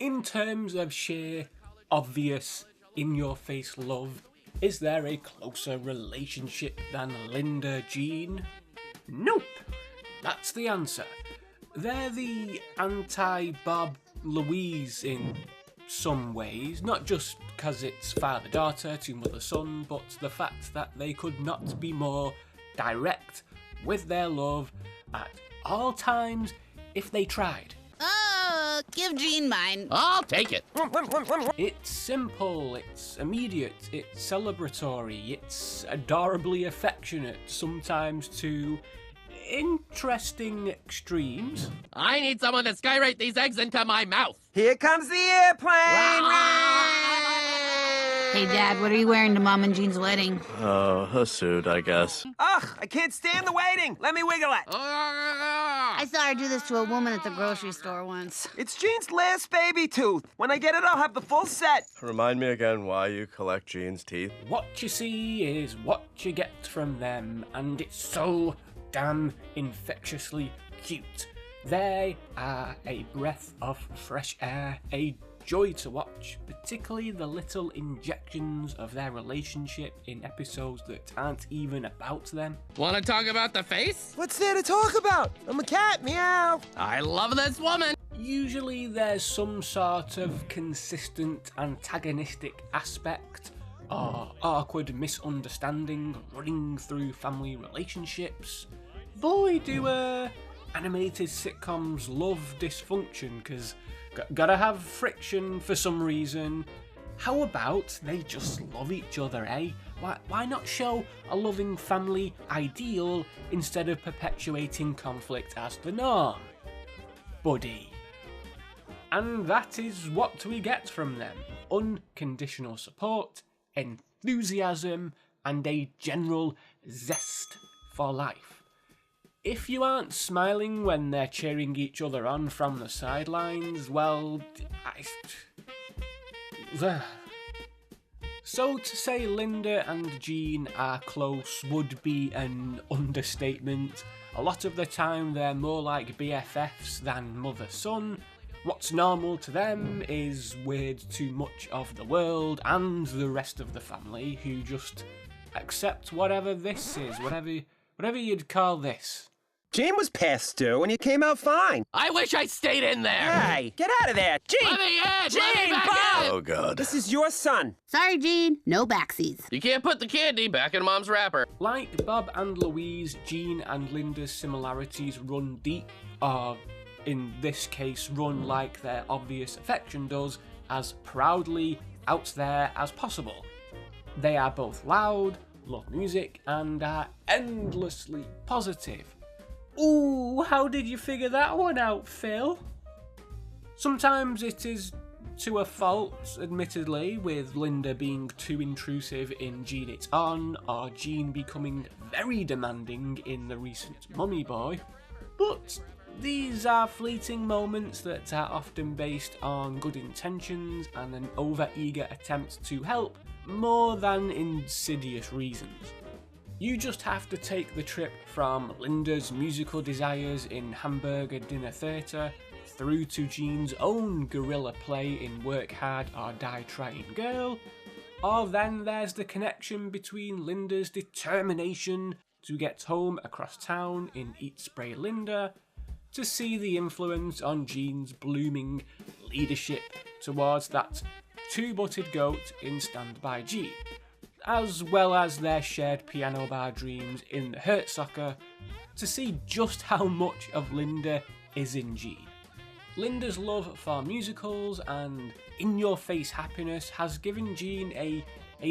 In terms of sheer, obvious, in-your-face love, is there a closer relationship than Linda-Jean? Nope! That's the answer. They're the anti-Bob Louise in some ways, not just because it's father-daughter to mother-son, but the fact that they could not be more direct with their love at all times if they tried. Oh, give Jean mine. I'll take it. It's simple, it's immediate, it's celebratory, it's adorably affectionate, sometimes to interesting extremes. I need someone to skywrite these eggs into my mouth. Here comes the airplane! Hey, Dad, what are you wearing to Mom and Jean's wedding? Oh, a suit, I guess. Ugh, I can't stand the waiting. Let me wiggle it. I saw her do this to a woman at the grocery store once. It's Jean's last baby tooth. When I get it, I'll have the full set. Remind me again why you collect Jean's teeth. What you see is what you get from them, and it's so damn infectiously cute. They are a breath of fresh air, a joy to watch, particularly the little injections of their relationship in episodes that aren't even about them. Want to talk about the face? What's there to talk about? I'm a cat, meow. I love this woman. Usually there's some sort of consistent antagonistic aspect or awkward misunderstanding running through family relationships. Boy, do animated sitcoms love dysfunction, because gotta have friction for some reason. How about they just love each other, eh? Why not show a loving family ideal instead of perpetuating conflict as the norm? Buddy. And that is what we get from them. Unconditional support, enthusiasm, and a general zest for life. If you aren't smiling when they're cheering each other on from the sidelines, well, So to say Linda and Jean are close would be an understatement. A lot of the time they're more like BFFs than mother-son. What's normal to them is weird to much of the world and the rest of the family, who just accept whatever this is, whatever you'd call this. Jean was past due and you came out fine. I wish I stayed in there. Hey, get out of there. Jean! Let me in! Let me Jean, back Bob! in! Oh, God. This is your son. Sorry, Jean. No backsies. You can't put the candy back in Mom's wrapper. Like Bob and Louise, Jean and Linda's similarities run deep, or in this case run like their obvious affection does, as proudly out there as possible. They are both loud, love music, and are endlessly positive. Ooh, how did you figure that one out, Phil? Sometimes it is to a fault, admittedly, with Linda being too intrusive in Jean It's On, or Jean becoming very demanding in the recent Mummy Boy. But these are fleeting moments that are often based on good intentions and an over-eager attempt to help, more than insidious reasons. You just have to take the trip from Linda's musical desires in Hamburger Dinner Theatre through to Jean's own guerrilla play in Work Hard or Die Trying Girl, or then there's the connection between Linda's determination to get home across town in Eat Spray Linda, to see the influence on Jean's blooming leadership towards that two-butted goat in Stand By Jean, as well as their shared piano bar dreams in The Hurt Soccer, to see just how much of Linda is in Jean. Linda's love for musicals and in-your-face happiness has given Jean a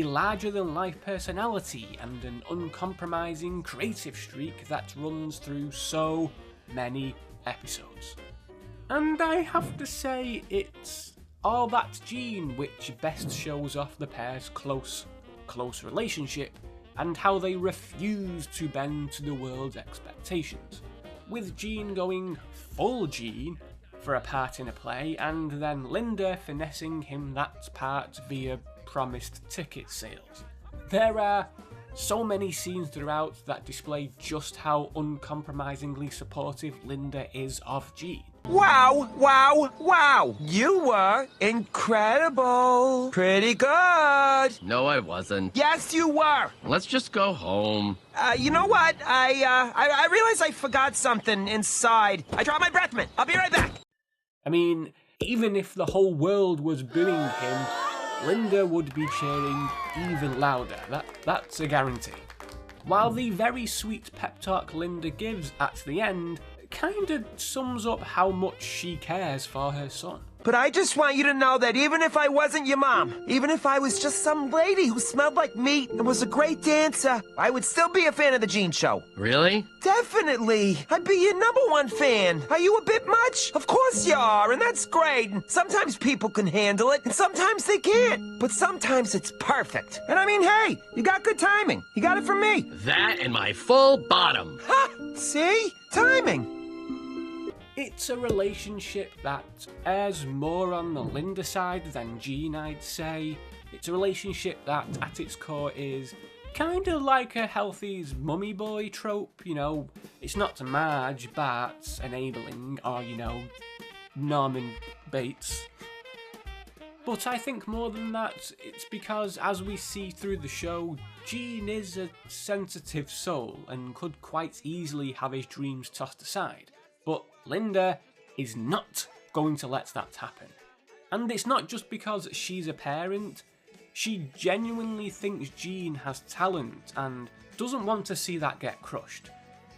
larger-than-life personality and an uncompromising creative streak that runs through so many episodes. And I have to say, it's all that Jean which best shows off the pair's close relationship and how they refuse to bend to the world's expectations, with Jean going full Jean for a part in a play and then Linda finessing him that part via promised ticket sales. There are so many scenes throughout that display just how uncompromisingly supportive Linda is of Jean. Wow, wow, wow. You were incredible. Pretty good. No, I wasn't. Yes, you were. Let's just go home. You know what? I realized I forgot something inside. I dropped my breath mint. I'll be right back. I mean, even if the whole world was booing him, Linda would be cheering even louder. That's a guarantee. While the very sweet pep talk Linda gives at the end kind of sums up how much she cares for her son. But I just want you to know that even if I wasn't your mom, even if I was just some lady who smelled like meat and was a great dancer, I would still be a fan of the Gene Show. Really? Definitely. I'd be your #1 fan. Are you a bit much? Of course you are, and that's great. And sometimes people can handle it, and sometimes they can't. But sometimes it's perfect. And I mean, hey, you got good timing. You got it from me. That and my full bottom. Ha! See? Timing. It's a relationship that airs more on the Linda side than Gene, I'd say. It's a relationship that, at its core, is kind of like a Healthy's mummy boy trope, you know. It's not Marge, Bart's enabling, or, you know, Norman Bates. But I think more than that, it's because, as we see through the show, Gene is a sensitive soul and could quite easily have his dreams tossed aside. But Linda is not going to let that happen. And it's not just because she's a parent. She genuinely thinks Gene has talent and doesn't want to see that get crushed.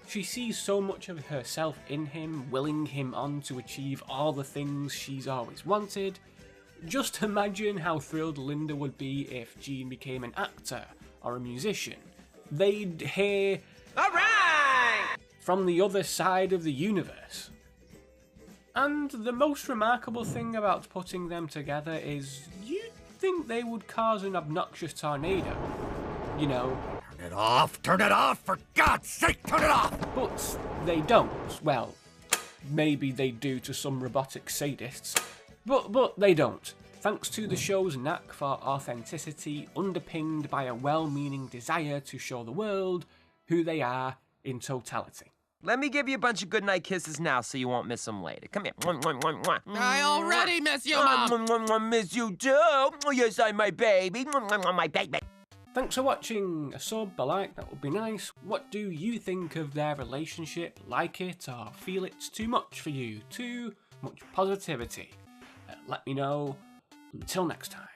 She sees so much of herself in him, willing him on to achieve all the things she's always wanted. Just imagine how thrilled Linda would be if Gene became an actor or a musician. They'd hear, All right! from the other side of the universe. And the most remarkable thing about putting them together is you'd think they would cause an obnoxious tornado. You know. Turn it off, for God's sake, turn it off! But they don't. Well, maybe they do to some robotic sadists. But they don't. Thanks to the show's knack for authenticity, underpinned by a well-meaning desire to show the world who they are in totality. Let me give you a bunch of goodnight kisses now so you won't miss them later. Come here. I already miss you, Mom. Miss you too. Oh, yes, I'm my baby. My baby. Thanks for watching. A sub, a like, that would be nice. What do you think of their relationship? Like it or feel it's too much for you? Too much positivity? Let me know. Until next time.